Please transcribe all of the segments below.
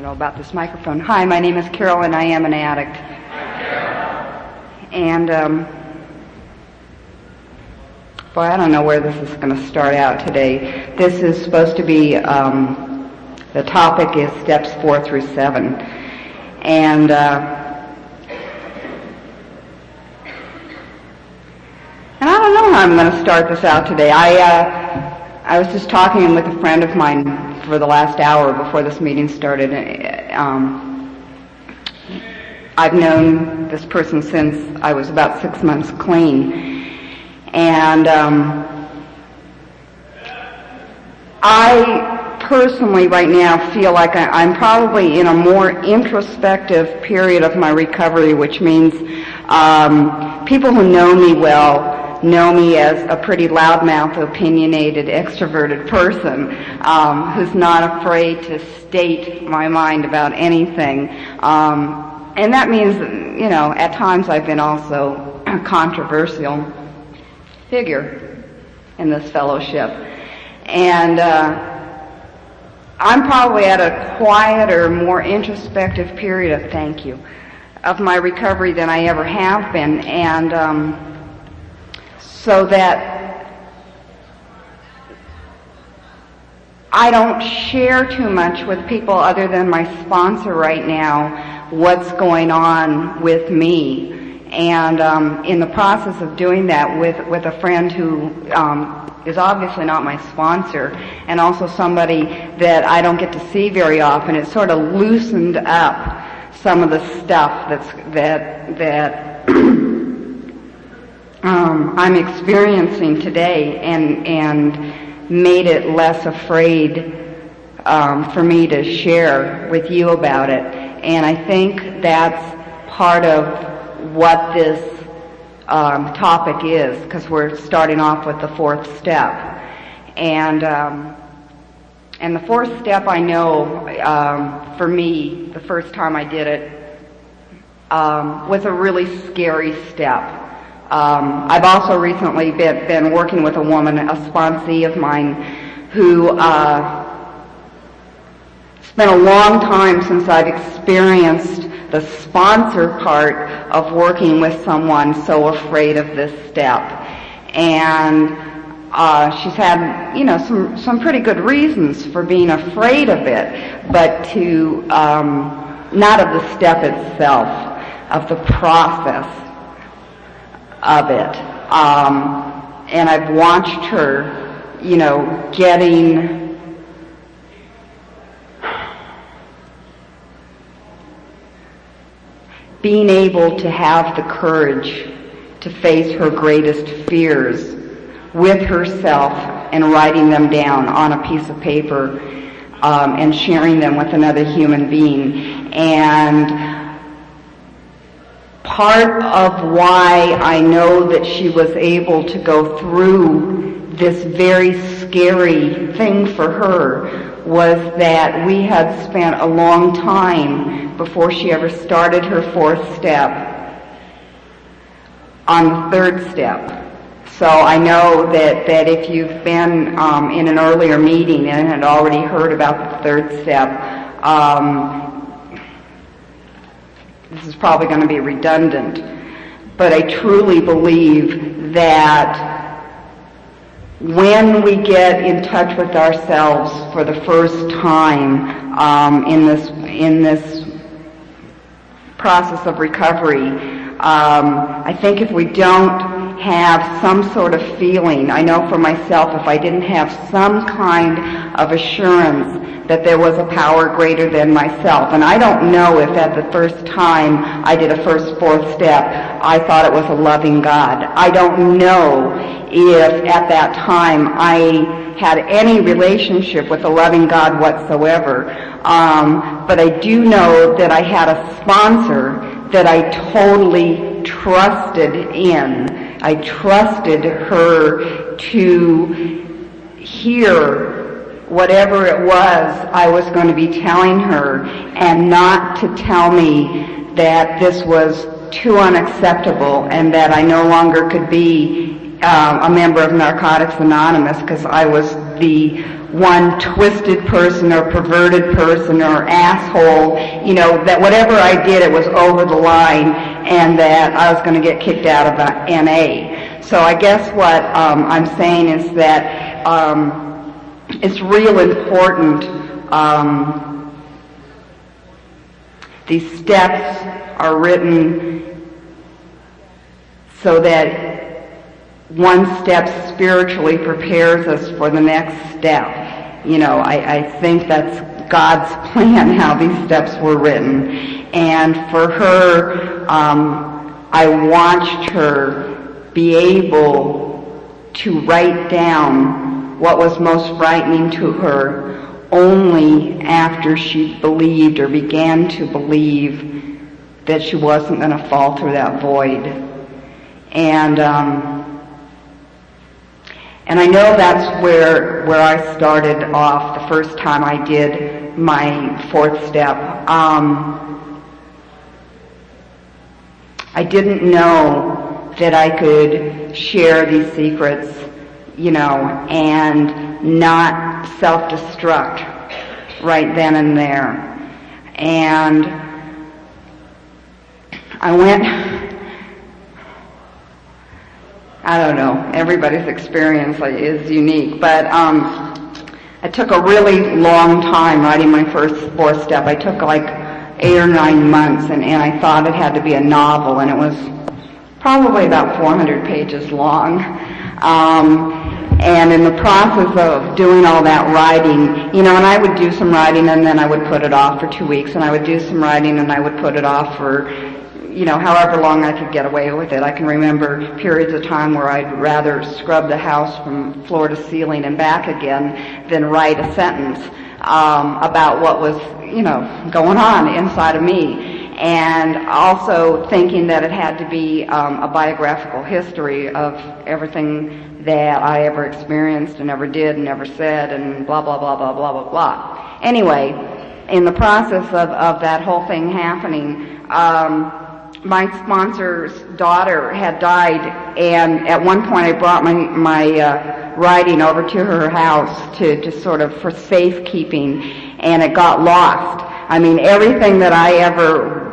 know about this microphone. Hi, my name is Carol, and I am an addict. And, boy, I don't know where this is going to start out today. This is supposed to be, the topic is steps 4 through 7. And, and I don't know how I'm going to start this out today. I was just talking with a friend of mine for the last hour before this meeting started. I've known this person since I was about 6 months clean. And I personally right now feel like I'm probably in a more introspective period of my recovery, which means people who know me well know me as a pretty loudmouth, opinionated, extroverted person who's not afraid to state my mind about anything. And that means, you know, at times I've been also a controversial figure in this fellowship. And I'm probably at a quieter, more introspective period of my recovery than I ever have been. And so that I don't share too much with people other than my sponsor right now what's going on with me. And in the process of doing that with a friend who is obviously not my sponsor, and also somebody that I don't get to see very often, it sort of loosened up some of the stuff that I'm experiencing today, and made it less afraid for me to share with you about it. And I think that's part of what this topic is, because we're starting off with the 4th step. And the 4th step, I know, for me, the first time I did it, was a really scary step. I've also recently been working with a woman, a sponsee of mine, who it's been a long time since I've experienced the sponsor part of working with someone so afraid of this step. And she's had, you know, some pretty good reasons for being afraid of it, but to not of the step itself, of the process of it. And I've watched her, you know, being able to have the courage to face her greatest fears with herself and writing them down on a piece of paper and sharing them with another human being. And part of why I know that she was able to go through this very scary thing for her was that we had spent a long time before she ever started her 4th step on the 3rd step. So I know that if you've been in an earlier meeting and had already heard about the 3rd step, this is probably going to be redundant, but I truly believe that when we get in touch with ourselves for the first time in this process of recovery, I think if we don't have some sort of feeling, I know for myself, if I didn't have some kind of assurance that there was a power greater than myself. And I don't know if at the first time I did a 4th step, I thought it was a loving God. I don't know if at that time I had any relationship with a loving God whatsoever. But I do know that I had a sponsor that I totally trusted in. I trusted her to hear whatever it was I was going to be telling her, and not to tell me that this was too unacceptable and that I no longer could be a member of Narcotics Anonymous, because I was the one twisted person or perverted person or asshole, you know, that whatever I did, it was over the line and that I was going to get kicked out of NA. So I guess what I'm saying is that it's real important. These steps are written so that one step spiritually prepares us for the next step. You know, I think that's God's plan, how these steps were written. And for her, I watched her be able to write down what was most frightening to her only after she believed or began to believe that she wasn't going to fall through that void. And I know that's where I started off the first time I did my fourth step. I didn't know that I could share these secrets, you know, and not self-destruct right then and there. And I went, I don't know, everybody's experience is unique, but it took a really long time writing my fourth step. I took like 8 or 9 months, and I thought it had to be a novel, and it was probably about 400 pages long. And in the process of doing all that writing, you know, and I would do some writing and then I would put it off for 2 weeks, and I would do some writing and I would put it off for, you know, however long I could get away with it. I can remember periods of time where I'd rather scrub the house from floor to ceiling and back again than write a sentence about what was, you know, going on inside of me. And also thinking that it had to be a biographical history of everything that I ever experienced and ever did and ever said and blah, blah, blah, blah, blah, blah, blah. Anyway, in the process of that whole thing happening, my sponsor's daughter had died, and at one point I brought my writing over to her house to sort of for safekeeping, and it got lost. I mean, everything that I ever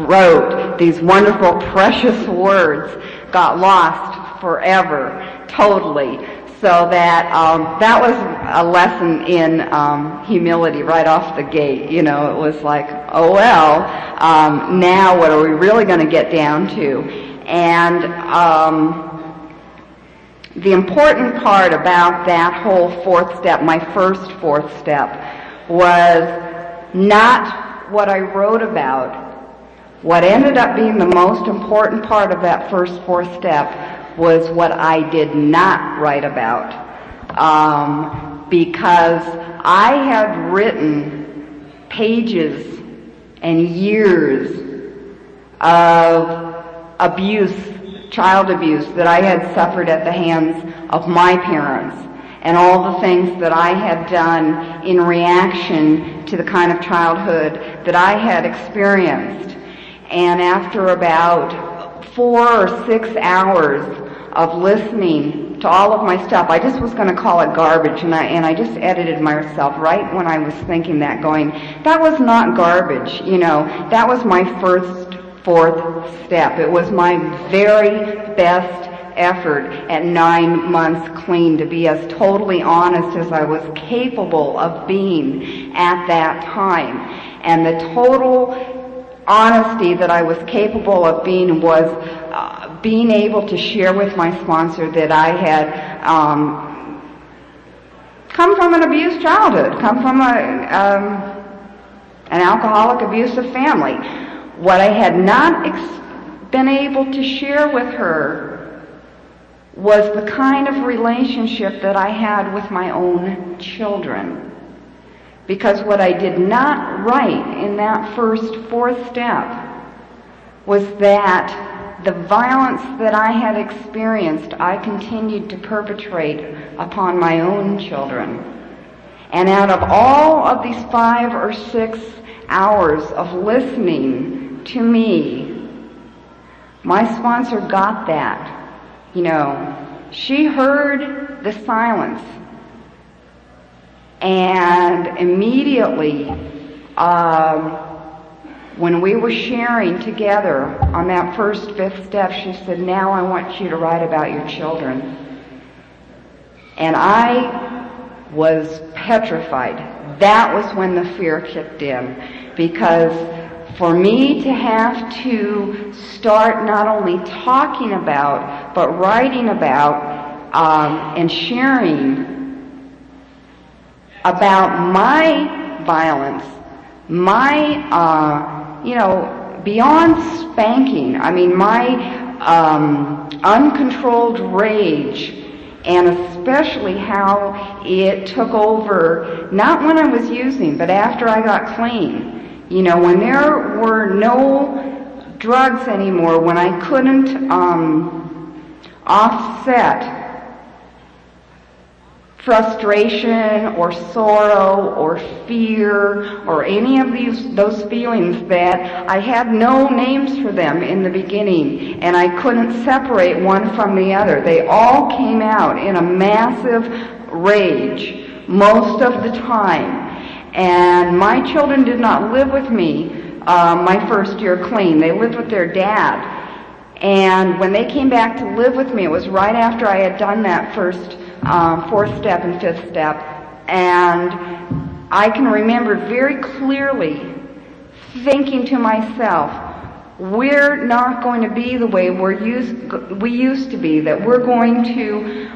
wrote, these wonderful, precious words, got lost forever, totally. So that that was a lesson in humility right off the gate. You know, it was like, oh well, now what are we really going to get down to? And the important part about that whole fourth step, my first fourth step, was not what I wrote about. What ended up being the most important part of that first fourth step was what I did not write about, because I had written pages and years of abuse, child abuse, that I had suffered at the hands of my parents, and all the things that I had done in reaction to the kind of childhood that I had experienced. And after about 4 or 6 hours of listening to all of my stuff, I just was going to call it garbage, and I just edited myself right when I was thinking that, going, that was not garbage, you know, that was my fourth step. It was my very best effort at 9 months clean to be as totally honest as I was capable of being at that time. And the total honesty that I was capable of being was being able to share with my sponsor that I had come from an abused childhood, come from an alcoholic, abusive family. What I had not been able to share with her was the kind of relationship that I had with my own children. Because what I did not write in that fourth step was that the violence that I had experienced, I continued to perpetrate upon my own children. And out of all of these 5 or 6 hours of listening to me, my sponsor got that. You know, she heard the silence. And immediately, when we were sharing together on that first 5th step, she said, "Now I want you to write about your children." And I was petrified. That was when the fear kicked in, because for me to have to start not only talking about, but writing about and sharing about my violence, my, beyond spanking, I mean, my uncontrolled rage, and especially how it took over, not when I was using, but after I got clean. When there were no drugs anymore, when I couldn't offset frustration or sorrow or fear or any of those feelings that I had no names for them in the beginning, and I couldn't separate one from the other. They all came out in a massive rage most of the time. And my children did not live with me my first year clean. They lived with their dad. And when they came back to live with me, it was right after I had done that first 4th step and 5th step. And I can remember very clearly thinking to myself, we're not going to be the way we used to be, that we're going to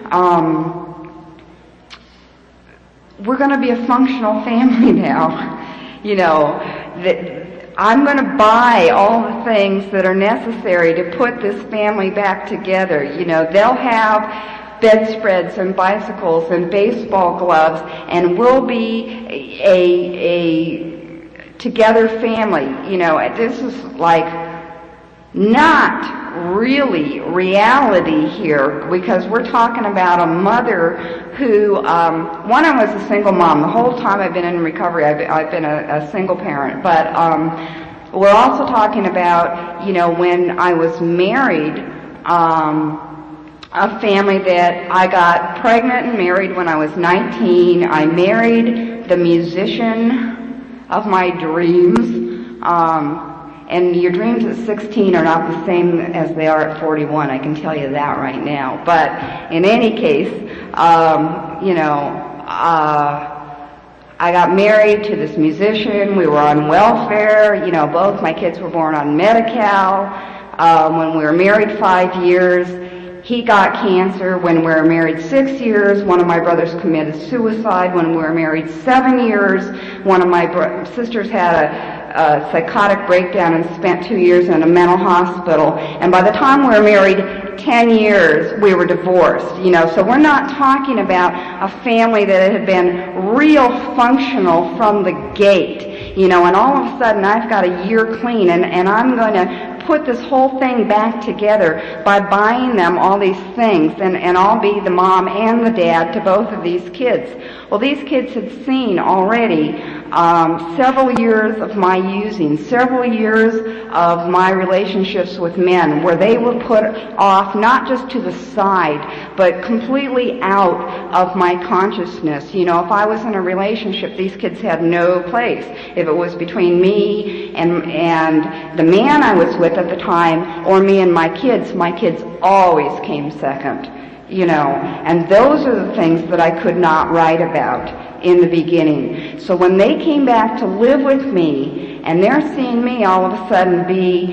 be a functional family now. That I'm going to buy all the things that are necessary to put this family back together. They'll have bedspreads and bicycles and baseball gloves, and we'll be a together family. This is like not really reality here, because we're talking about a mother who, one, I was a single mom. The whole time I've been in recovery, I've been a single parent. But we're also talking about, when I was married, a family that I got pregnant and married when I was 19. I married the musician of my dreams. And your dreams at 16 are not the same as they are at 41, I can tell you that right now. But in any case, I got married to this musician. We were on welfare. Both my kids were born on Medi-Cal. When we were married 5 years, he got cancer. When we were married 6 years, one of my brothers committed suicide. When we were married 7 years, one of my sisters had a psychotic breakdown and spent 2 years in a mental hospital. And by the time we were married 10 years, we were divorced. So we're not talking about a family that had been real functional from the gate. And all of a sudden I've got a year clean, and I'm going to put this whole thing back together by buying them all these things, and I'll be the mom and the dad to both of these kids. Well, these kids had seen already several years of my using, several years of my relationships with men, where they were put off, not just to the side, but completely out of my consciousness. If I was in a relationship, these kids had no place. If it was between me and the man I was with at the time, or me and my kids always came second. And those are the things that I could not write about in the beginning. So when they came back to live with me, and they're seeing me all of a sudden be,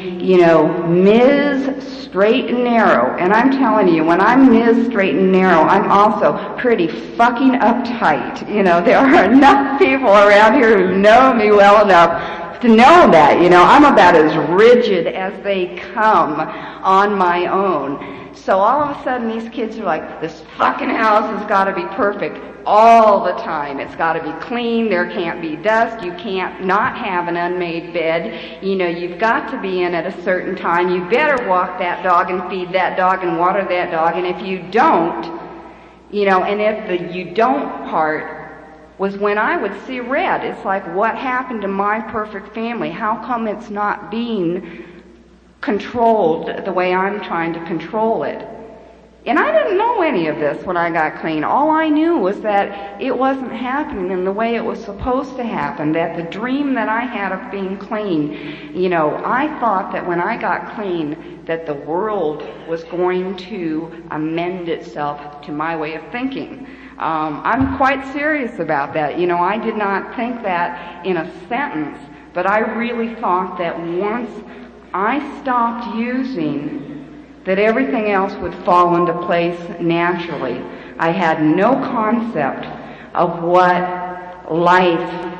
Ms. Straight and Narrow, and I'm telling you, when I'm Ms. Straight and Narrow, I'm also pretty fucking uptight. There are enough people around here who know me well enough to know that, I'm about as rigid as they come on my own. So all of a sudden these kids are like, this fucking house has got to be perfect all the time. It's got to be clean. There can't be dust. You can't not have an unmade bed. You've got to be in at a certain time. You better walk that dog and feed that dog and water that dog. And if you don't, and if the you don't part was when I would see red. It's like, what happened to my perfect family? How come it's not being controlled the way I'm trying to control it? And I didn't know any of this when I got clean. All I knew was that it wasn't happening in the way it was supposed to happen, that the dream that I had of being clean, you know, I thought that when I got clean that the world was going to amend itself to my way of thinking. I'm quite serious about that. You know, I did not think that in a sentence, but I really thought that once I stopped using, that everything else would fall into place naturally. I had no concept of what life,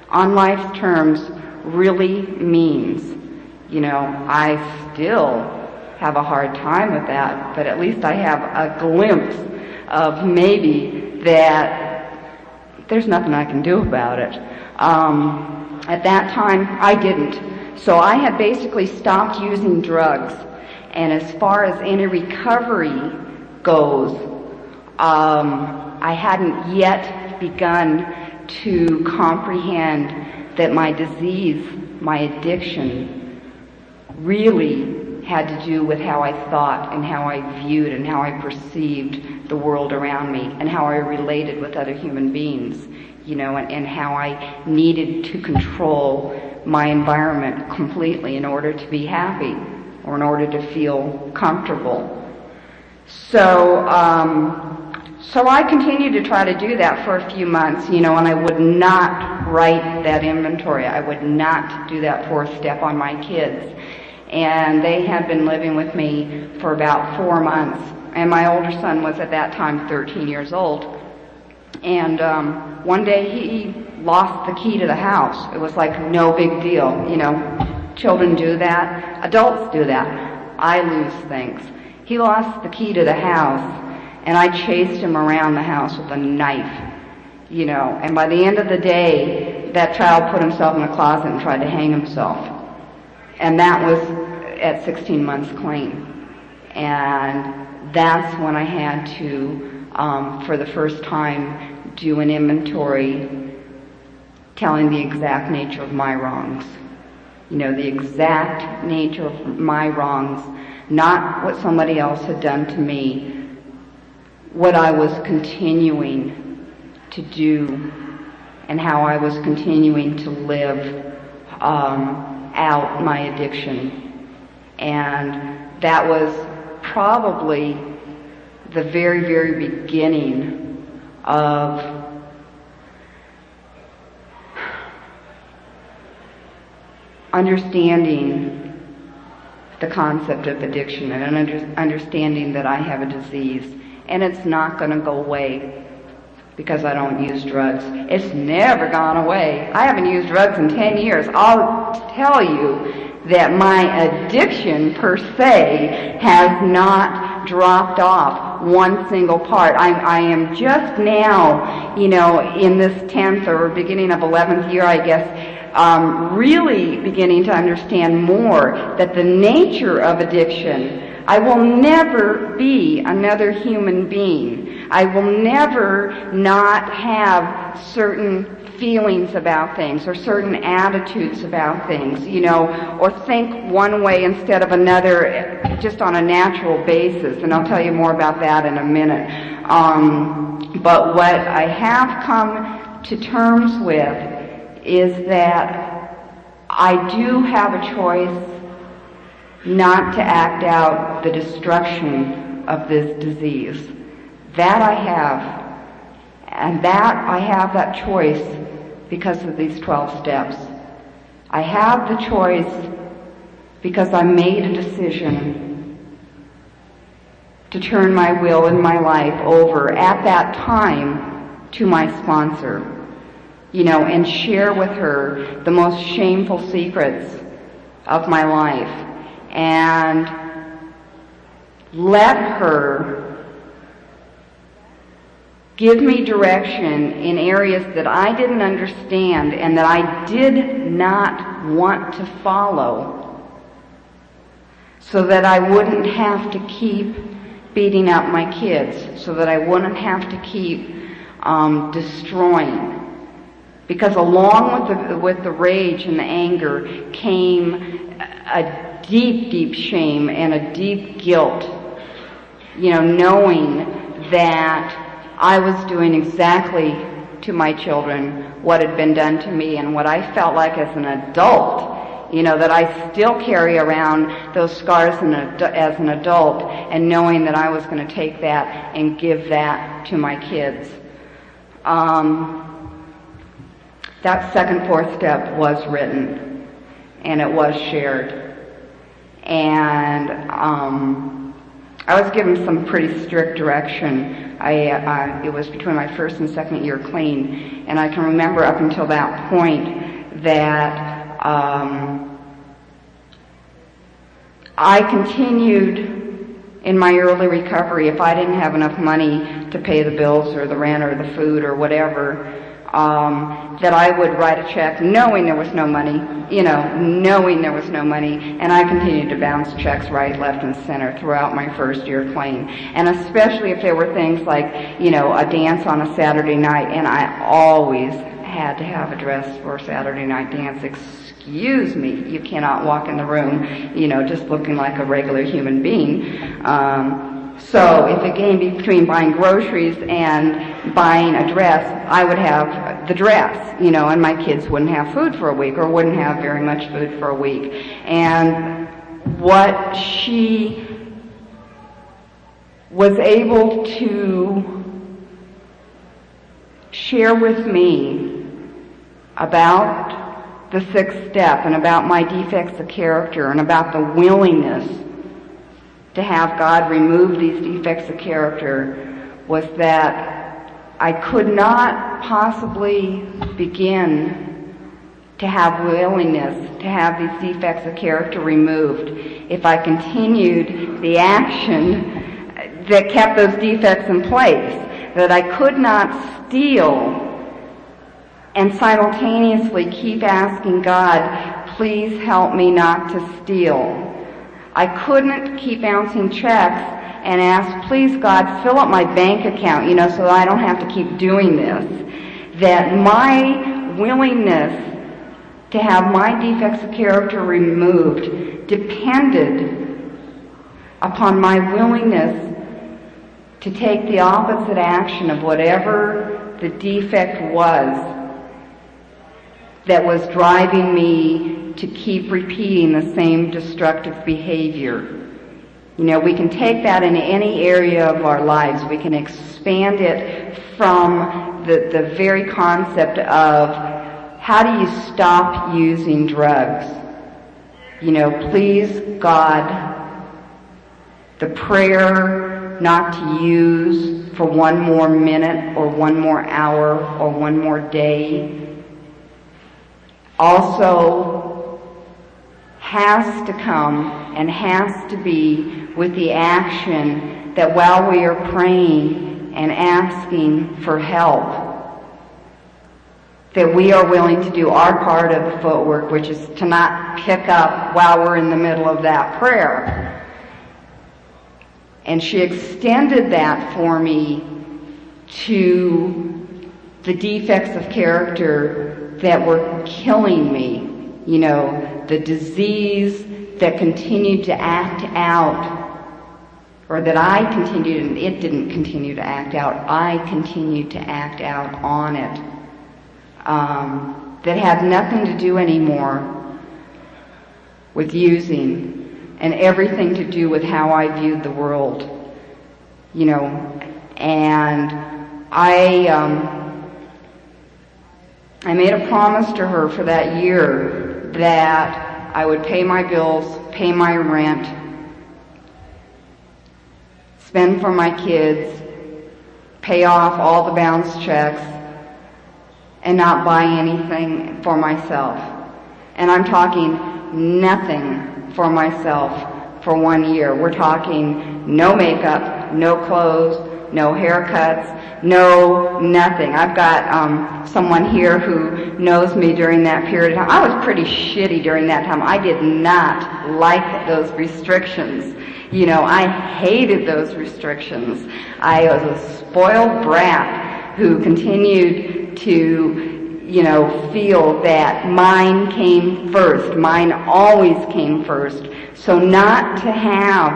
on life's terms, really means. You know, I still have a hard time with that, but at least I have a glimpse of maybe that there's nothing I can do about it. At that time, I didn't. So I had basically stopped using drugs. And as far as any recovery goes, I hadn't yet begun to comprehend that my disease, my addiction, really had to do with how I thought and how I viewed and how I perceived the world around me and how I related with other human beings, you know, and how I needed to control my environment completely in order to be happy, or in order to feel comfortable. So I continued to try to do that for a few months, you know, and I would not write that inventory. I would not do that fourth step on my kids. And they had been living with me for about 4 months, and my older son was at that time 13 years old. And one day he lost the key to the house. It was like no big deal, you know. Children do that. Adults do that. I lose things. He lost the key to the house, and I chased him around the house with a knife, you know. And by the end of the day, that child put himself in a closet and tried to hang himself. And that was at 16 months clean. And that's when I had to, for the first time, do an inventory telling the exact nature of my wrongs. You know, the exact nature of my wrongs, not what somebody else had done to me, what I was continuing to do, and how I was continuing to live out my addiction. And that was probably the very, very beginning of understanding the concept of addiction and understanding that I have a disease, and it's not going to go away because I don't use drugs. It's never gone away. I haven't used drugs in 10 years. I'll tell you that my addiction per se has not dropped off one single part. I am just now, you know, in this 10th or beginning of 11th year, I guess, really beginning to understand more that the nature of addiction, I will never be another human being. I will never not have certain feelings about things or certain attitudes about things, you know, or think one way instead of another just on a natural basis. And I'll tell you more about that in a minute. But what I have come to terms with is that I do have a choice not to act out the destruction of this disease. That I have, and that I have that choice because of these 12 steps. I have the choice because I made a decision to turn my will and my life over at that time to my sponsor. You know, and share with her the most shameful secrets of my life, and let her give me direction in areas that I didn't understand and that I did not want to follow, so that I wouldn't have to keep beating up my kids, so that I wouldn't have to keep destroying. Because along with the rage and the anger came a deep, deep shame and a deep guilt knowing that I was doing exactly to my children what had been done to me, and what I felt like as an adult, that I still carry around those scars as an adult, and knowing that I was going to take that and give that to my kids. That second, fourth step was written, and it was shared. And I was given some pretty strict direction. It was between my first and second year clean, and I can remember up until that point that I continued in my early recovery. If I didn't have enough money to pay the bills or the rent or the food or whatever, that I would write a check knowing there was no money, knowing there was no money, and I continued to bounce checks right, left, and center throughout my first year clean. And especially if there were things like, a dance on a Saturday night, and I always had to have a dress for a Saturday night dance. Excuse me, you cannot walk in the room, just looking like a regular human being. So if it came between buying groceries and buying a dress, I would have the dress, and my kids wouldn't have food for a week, or wouldn't have very much food for a week. And what she was able to share with me about the sixth step, and about my defects of character, and about the willingness to have God remove these defects of character, was that I could not possibly begin to have willingness to have these defects of character removed if I continued the action that kept those defects in place. That I could not steal and simultaneously keep asking God, please help me not to steal. I couldn't keep bouncing checks and ask, please God, fill up my bank account, so that I don't have to keep doing this. That my willingness to have my defects of character removed depended upon my willingness to take the opposite action of whatever the defect was that was driving me to keep repeating the same destructive behavior. We can take that in any area of our lives. We can expand it from the very concept of how do you stop using drugs? Please God, the prayer not to use for one more minute or one more hour or one more day also has to come and has to be with the action that while we are praying and asking for help, that we are willing to do our part of the footwork, which is to not pick up while we're in the middle of that prayer. And she extended that for me to the defects of character that were killing me. The disease that continued to act out, or that I continued, and it didn't continue to act out, I continued to act out on it. That had nothing to do anymore with using, and everything to do with how I viewed the world. And I made a promise to her for that year that I would pay my bills, pay my rent, spend for my kids, pay off all the bounce checks, and not buy anything for myself. And I'm talking nothing for myself for 1 year. We're talking no makeup, no clothes, no haircuts, no nothing. I've got someone here who knows me during that period of time. I was pretty shitty during that time. I did not like those restrictions. I hated those restrictions. I was a spoiled brat who continued to, feel that mine came first. Mine always came first. So not to have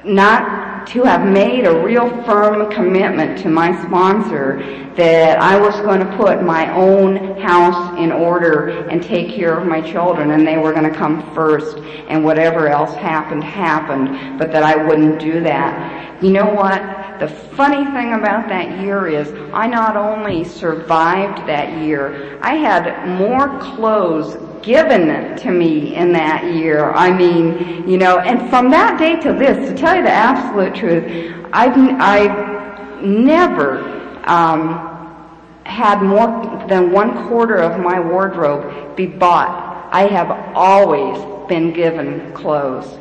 not to have made a real firm commitment to my sponsor that I was going to put my own house in order and take care of my children, and they were going to come first, and whatever else happened, happened, but that I wouldn't do that. You know what? The funny thing about that year is I not only survived that year, I had more clothes given to me in that year. I mean, you know, and from that day to this, to tell you the absolute truth, I've never had more than 1/4 of my wardrobe be bought. I have always been given clothes.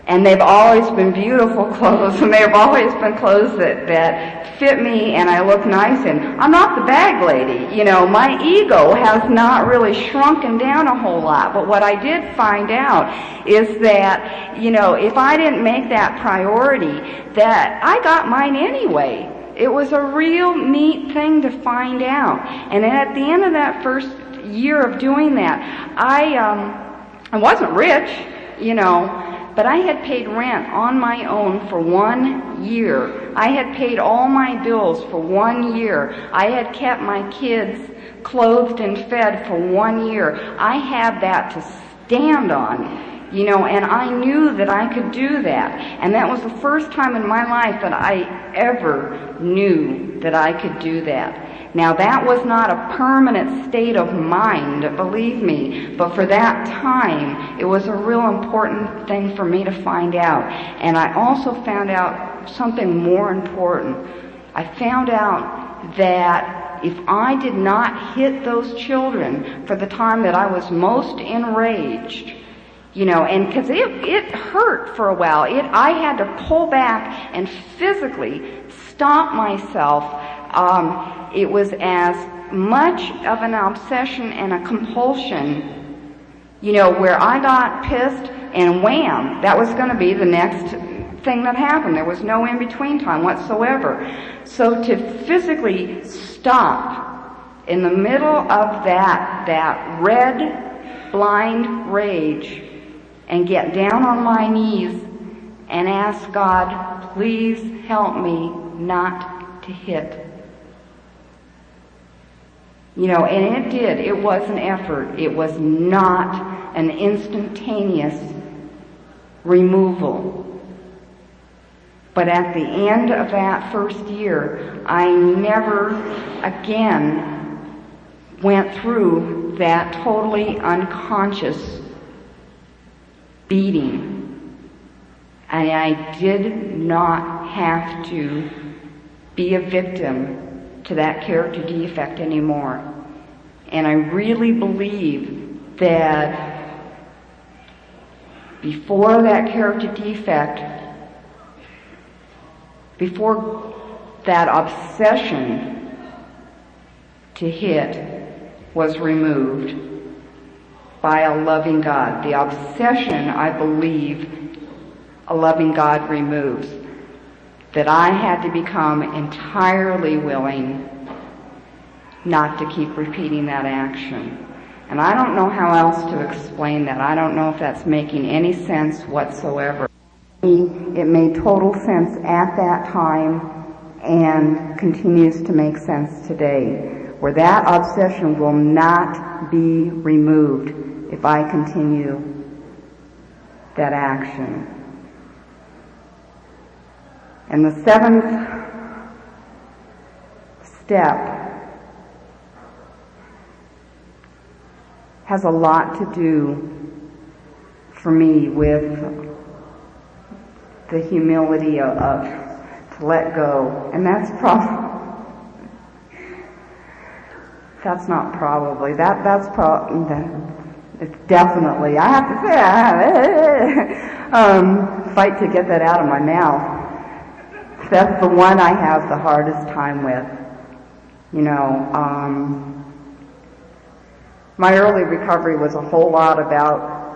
And they've always been beautiful clothes, and they've always been clothes that fit me and I look nice in. I'm not the bag lady. You know, my ego has not really shrunken down a whole lot. But what I did find out is that, you know, if I didn't make that priority, that I got mine anyway. It was a real neat thing to find out. And then at the end of that first year of doing that, I wasn't rich, you know, but I had paid rent on my own for 1 year. I had paid all my bills for 1 year. I had kept my kids clothed and fed for 1 year. I had that to stand on, you know, and I knew that I could do that. And that was the first time in my life that I ever knew that I could do that. Now, that was not a permanent state of mind, believe me, but for that time, it was a real important thing for me to find out. And I also found out something more important. I found out that if I did not hit those children for the time that I was most enraged, you know, and because it hurt for a while. I had to pull back and physically stop myself. It was as much of an obsession and a compulsion, you know, where I got pissed and wham, that was going to be the next thing that happened. There was no in-between time whatsoever. So to physically stop in the middle of that red, blind rage and get down on my knees and ask God, please help me not to hit. You know, and it did. It was an effort. It was not an instantaneous removal. But at the end of that first year, I never again went through that totally unconscious beating. And I did not have to be a victim to that character defect anymore. And I really believe that before that character defect, before that obsession to hit was removed by a loving God. The obsession, I believe, a loving God removes. That I had to become entirely willing not to keep repeating that action. And I don't know how else to explain that. I don't know if that's making any sense whatsoever. It made total sense at that time and continues to make sense today, where that obsession will not be removed if I continue that action. And the seventh step has a lot to do for me with the humility of to let go. And that's it's definitely, I have to say, fight to get that out of my mouth. That's the one I have the hardest time with. You know, my early recovery was a whole lot about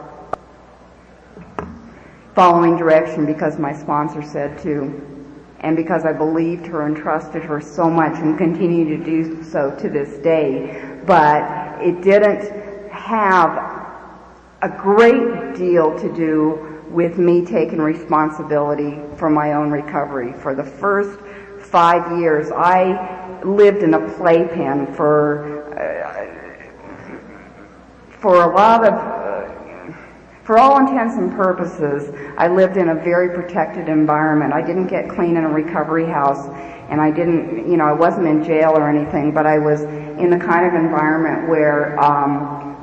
following direction because my sponsor said to, and because I believed her and trusted her so much and continue to do so to this day. But it didn't have a great deal to do with me taking responsibility for my own recovery. For the first 5 years, I lived in a playpen for all intents and purposes. I lived in a very protected environment. I didn't get clean in a recovery house, and I didn't, I wasn't in jail or anything, but I was in the kind of environment where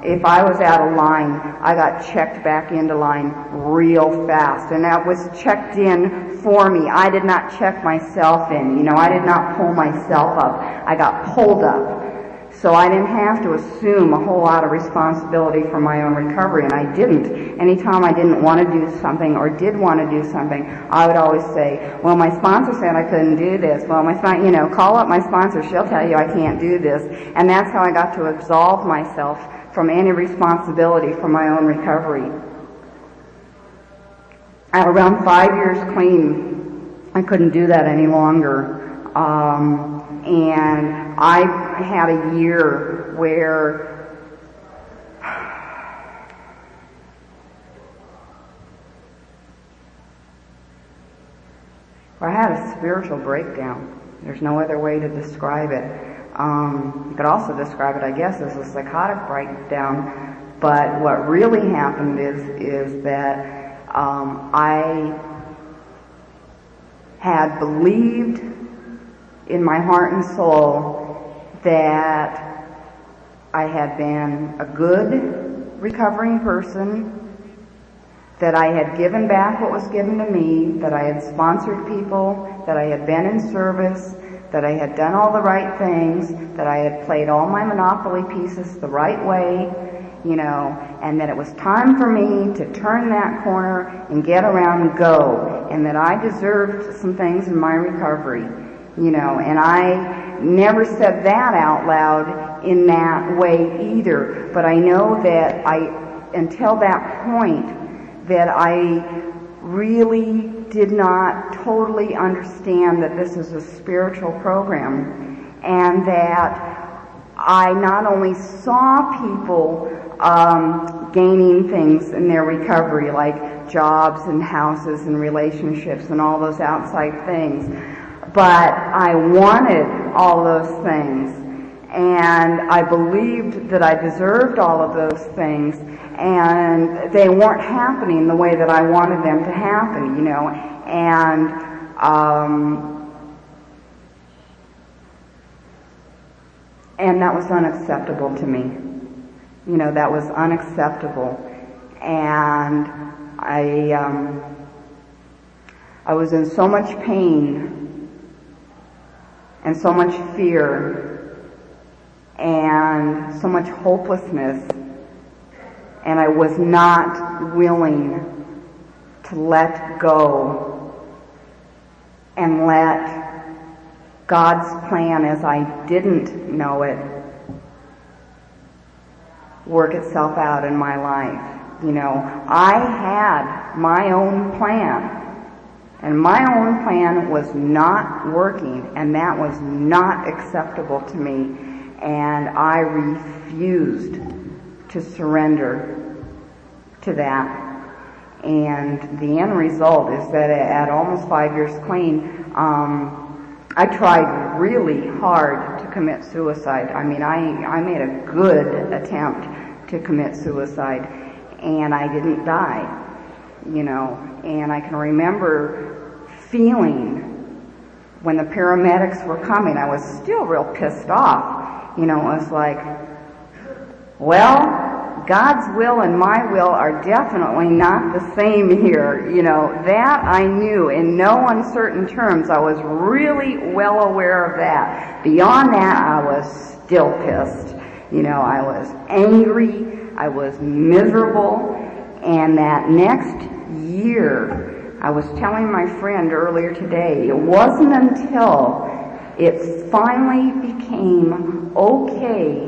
if I was out of line, I got checked back into line real fast, and that was checked in for me. I did not check myself in, I did not pull myself up. I got pulled up. So I didn't have to assume a whole lot of responsibility for my own recovery, and I didn't. Anytime I didn't want to do something or did want to do something, I would always say, well, my sponsor said I couldn't do this. Well, call up my sponsor. She'll tell you I can't do this. And that's how I got to absolve myself from any responsibility for my own recovery. At around 5 years clean, I couldn't do that any longer. And I had a year where I had a spiritual breakdown. There's no other way to describe it. You could also describe it, I guess, as a psychotic breakdown. But what really happened is that I had believed in my heart and soul that I had been a good recovering person, that I had given back what was given to me, that I had sponsored people, that I had been in service, that I had done all the right things, that I had played all my Monopoly pieces the right way, and that it was time for me to turn that corner and get around and go, and that I deserved some things in my recovery. And I never said that out loud in that way either. But I know that until that point, that I really did not totally understand that this is a spiritual program, and that I not only saw people gaining things in their recovery, like jobs and houses and relationships and all those outside things, but I wanted all those things, and I believed that I deserved all of those things, and they weren't happening the way that I wanted them to happen, and that was unacceptable to me. That was unacceptable, and I was in so much pain and so much fear and so much hopelessness, and I was not willing to let go and let God's plan as I didn't know it work itself out in my life. I had my own plan, and my own plan was not working, and that was not acceptable to me, and I refused to surrender to that. And the end result is that at almost 5 years clean, I tried really hard to commit suicide. I made a good attempt to commit suicide, and I didn't die. And I can remember feeling when the paramedics were coming, I was still real pissed off. It was like, well, God's will and my will are definitely not the same here. That I knew in no uncertain terms. I was really well aware of that. Beyond that, I was still pissed. I was angry, I was miserable, and that next year, I was telling my friend earlier today, it wasn't until it finally became okay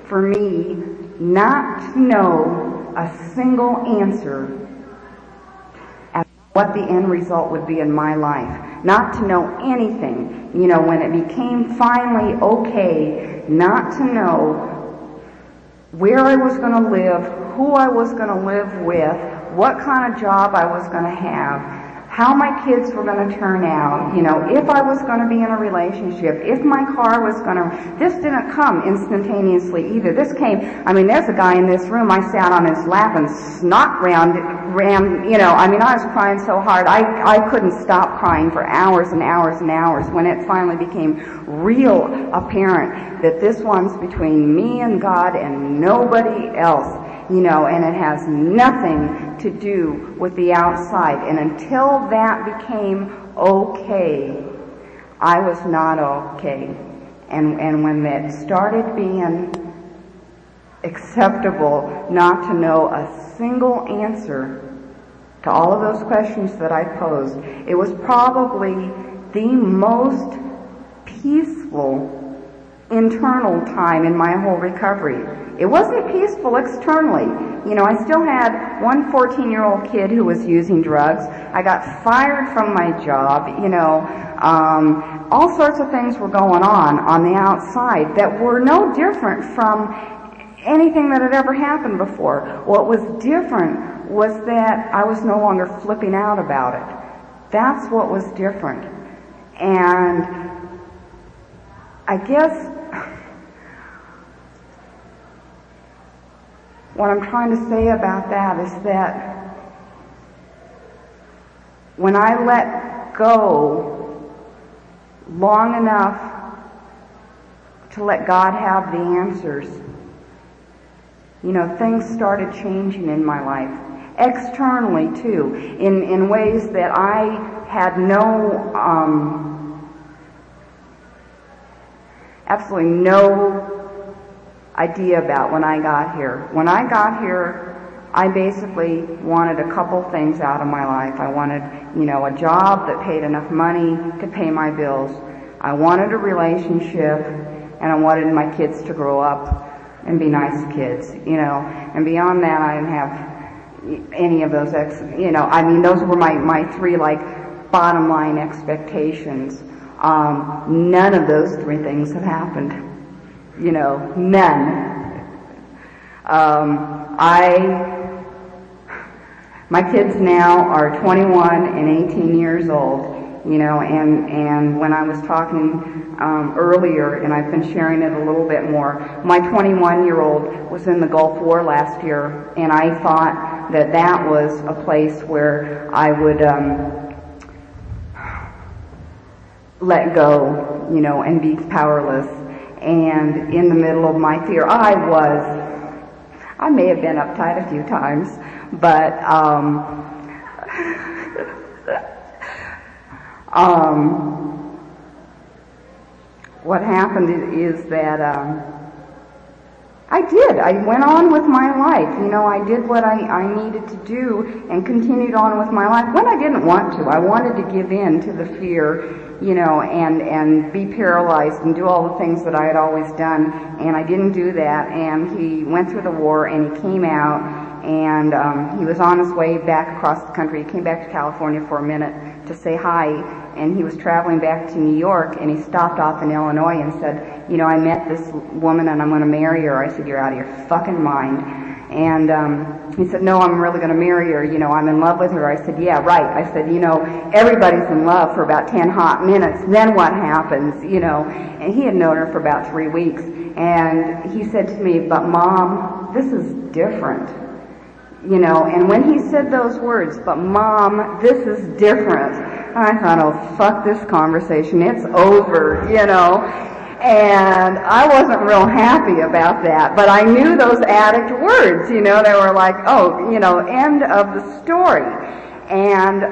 for me not to know a single answer as to what the end result would be in my life. Not to know anything. When it became finally okay not to know where I was going to live, who I was going to live with, what kind of job I was going to have, how my kids were going to turn out, if I was going to be in a relationship, if my car was going to... This didn't come instantaneously either. This came... there's a guy in this room, I sat on his lap and snot rammed, I was crying so hard, I couldn't stop crying for hours and hours and hours when it finally became real apparent that this one's between me and God and nobody else. And it has nothing to do with the outside. And until that became okay, I was not okay. And when that started being acceptable not to know a single answer to all of those questions that I posed, it was probably the most peaceful internal time in my whole recovery. It wasn't peaceful externally. I still had one 14-year-old kid who was using drugs. I got fired from my job, all sorts of things were going on the outside that were no different from anything that had ever happened before. What was different was that I was no longer flipping out about it. That's what was different. And I guess what I'm trying to say about that is that when I let go long enough to let God have the answers, things started changing in my life. Externally, too, in ways that I had absolutely no idea about when I got here. When I got here, I basically wanted a couple things out of my life. I wanted, a job that paid enough money to pay my bills. I wanted a relationship, and I wanted my kids to grow up and be nice kids, And beyond that, I didn't have any of those, those were my three, bottom line expectations. None of those three things have happened. None. My kids now are 21 and 18 years old, and when I was talking earlier, and I've been sharing it a little bit more, my 21-year-old was in the Gulf War last year, and I thought that was a place where I would let go, and be powerless. And in the middle of my fear, I may have been uptight a few times, but what happened is that I went on with my life. I did what I needed to do and continued on with my life when I didn't want to. I wanted to give in to the fear, and be paralyzed and do all the things that I had always done, and I didn't do that. And he went through the war, and he came out, and he was on his way back across the country. He came back to California for a minute to say hi, and he was traveling back to New York, and he stopped off in Illinois and said, I met this woman and I'm going to marry her. I said, you're out of your fucking mind. And he said, no, I'm really going to marry her. I'm in love with her. I said, yeah, right. I said, everybody's in love for about 10 hot minutes. Then what happens, And he had known her for about 3 weeks. And he said to me, but Mom, this is different. And when he said those words, but Mom, this is different, I thought, oh, fuck this conversation. It's over, And I wasn't real happy about that, but I knew those addict words, they were like, oh, end of the story. And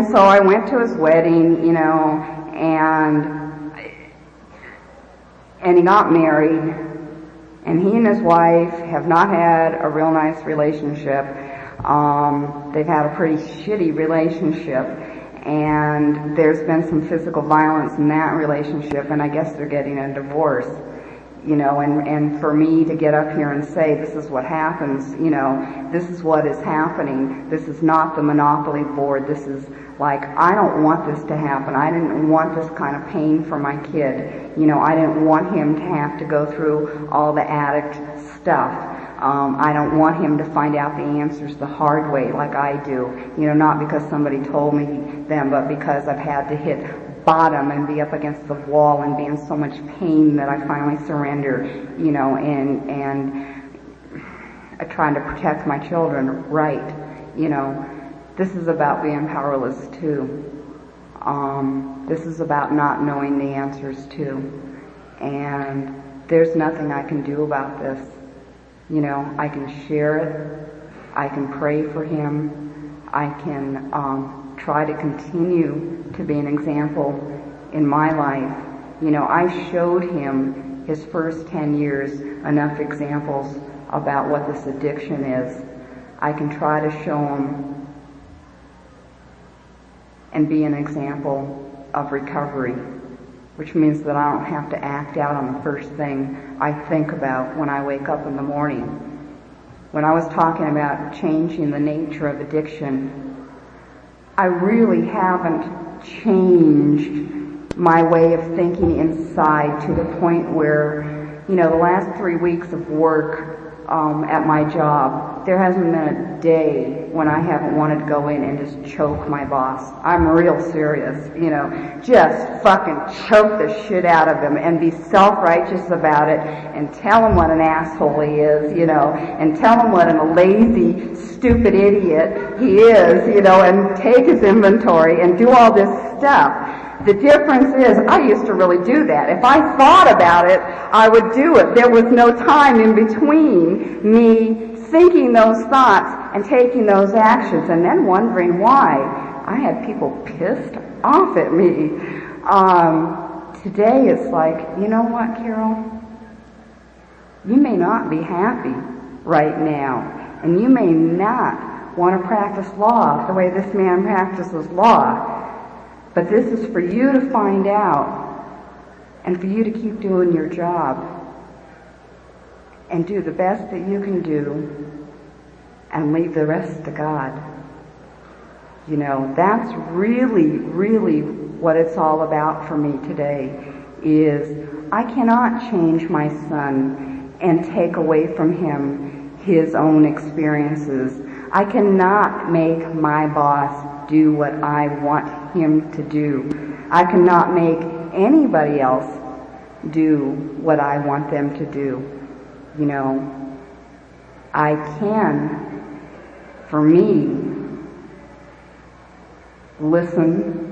so I went to his wedding, and he got married, and he and his wife have not had a real nice relationship. They've had a pretty shitty relationship. And there's been some physical violence in that relationship, and I guess they're getting a divorce, and for me to get up here and say, this is what happens, this is what is happening, this is not the Monopoly board, this is I don't want this to happen. I didn't want this kind of pain for my kid. I didn't want him to have to go through all the addict stuff. I don't want him to find out the answers the hard way like I do. Not because somebody told me them, but because I've had to hit bottom and be up against the wall and be in so much pain that I finally surrender, and I try to protect my children, right. This is about being powerless too. This is about not knowing the answers too. And there's nothing I can do about this. I can share it. I can pray for him. I can try to continue to be an example in my life. I showed him his first 10 years enough examples about what this addiction is. I can try to show him and be an example of recovery, which means that I don't have to act out on the first thing I think about when I wake up in the morning. When I was talking about changing the nature of addiction, I really haven't changed my way of thinking inside to the point where, the last 3 weeks of work at my job, there hasn't been a day when I haven't wanted to go in and just choke my boss. I'm real serious, just fucking choke the shit out of him and be self-righteous about it and tell him what an asshole he is, and tell him what a lazy, stupid idiot he is, and take his inventory and do all this stuff. The difference is, I used to really do that. If I thought about it, I would do it. There was no time in between me thinking those thoughts and taking those actions and then wondering why I had people pissed off at me. Today it's like, you know what, Carol? You may not be happy right now, and you may not want to practice law the way this man practices law. But this is for you to find out and for you to keep doing your job and do the best that you can do and leave the rest to God. That's really, really what it's all about for me today, is I cannot change my son and take away from him his own experiences. I cannot make my boss do what I want him to do. I cannot make anybody else do what I want them to do. I can, for me, listen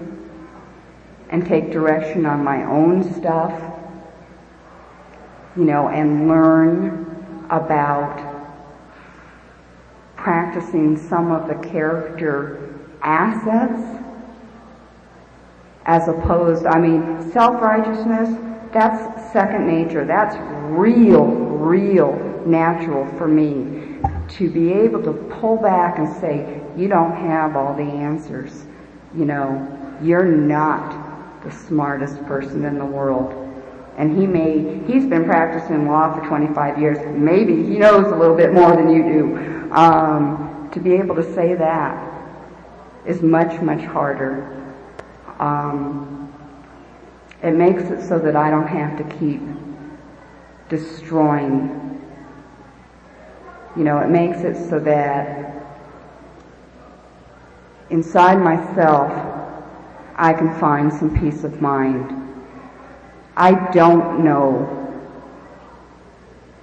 and take direction on my own stuff, and learn about practicing some of the character assets as opposed, self-righteousness, that's second nature. That's real natural for me to be able to pull back and say, you don't have all the answers. You're not the smartest person in the world. And he's been practicing law for 25 years. Maybe he knows a little bit more than you do. To be able to say that is much, much harder. It makes it so that I don't have to keep destroying. It makes it so that inside myself I can find some peace of mind. I don't know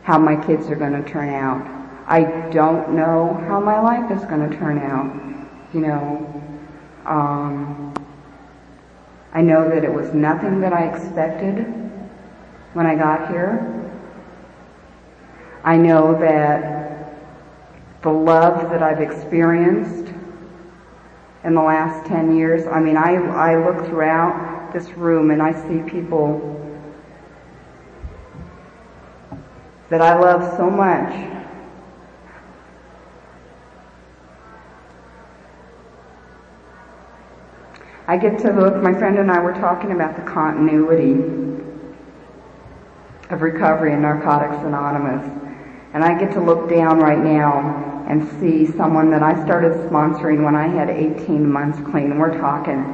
how my kids are going to turn out. I don't know how my life is going to turn out. I know that it was nothing that I expected when I got here. I know that the love that I've experienced in the last 10 years, I look throughout this room and I see people that I love so much. I get to look, my friend and I were talking about the continuity of recovery in Narcotics Anonymous. And I get to look down right now and see someone that I started sponsoring when I had 18 months clean. And we're talking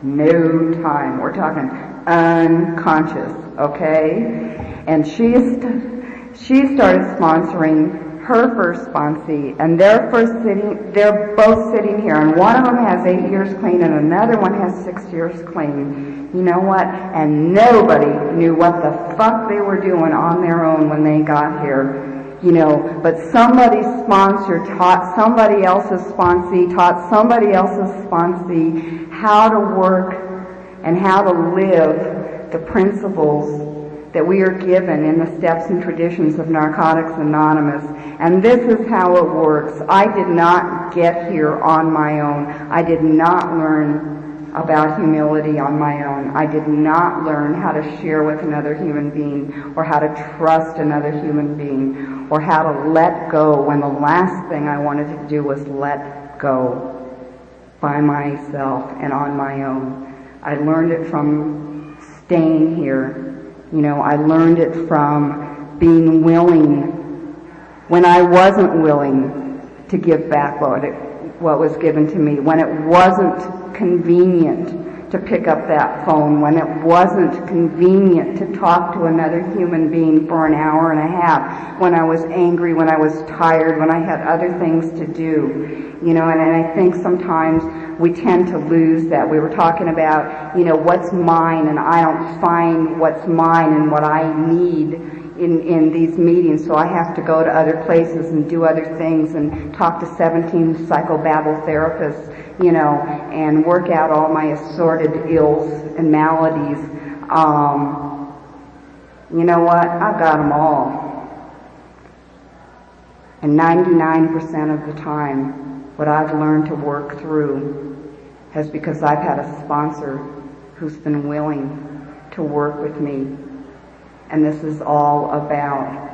no time. We're talking unconscious, okay? And she started sponsoring her first sponsee, and they're both sitting here, and one of them has 8 years clean and another one has 6 years clean. You know what? And nobody knew what the fuck they were doing on their own when they got here. You know, but somebody's sponsor taught somebody else's sponsee, taught somebody else's sponsee how to work and how to live the principles that we are given in the steps and traditions of Narcotics Anonymous. And this is how it works. I did not get here on my own. I did not learn about humility on my own. I did not learn how to share with another human being, or how to trust another human being, or how to let go when the last thing I wanted to do was let go by myself and on my own. I learned it from staying here. You know, I learned it from being willing when I wasn't willing to give back what was given to me, when it wasn't convenient to pick up that phone, when it wasn't convenient to talk to another human being for an hour and a half, when I was angry, when I was tired, when I had other things to do. You know, and I think sometimes we tend to lose that. We were talking about, you know, what's mine, and I don't find what's mine and what I need in these meetings, so I have to go to other places and do other things and talk to 17 psychobabble therapists, you know, and work out all my assorted ills and maladies. You know what? I've got them all. And 99% of the time, what I've learned to work through has because I've had a sponsor who's been willing to work with me. And this is all about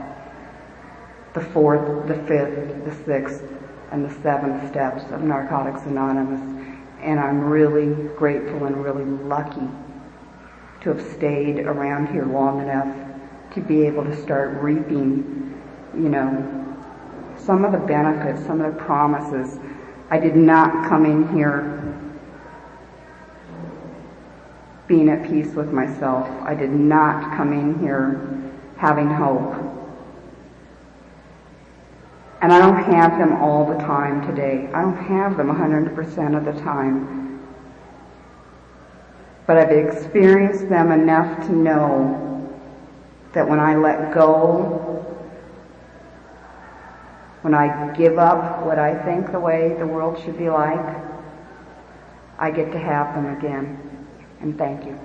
the 4th, the 5th, the 6th, and the 7th steps of Narcotics Anonymous. And I'm really grateful and really lucky to have stayed around here long enough to be able to start reaping, you know, some of the benefits, some of the promises. I did not come in here being at peace with myself. I did not come in here having hope. And I don't have them all the time today. I don't have them 100% of the time. But I've experienced them enough to know that when I let go, when I give up what I think the way the world should be like, I get to have them again. And thank you.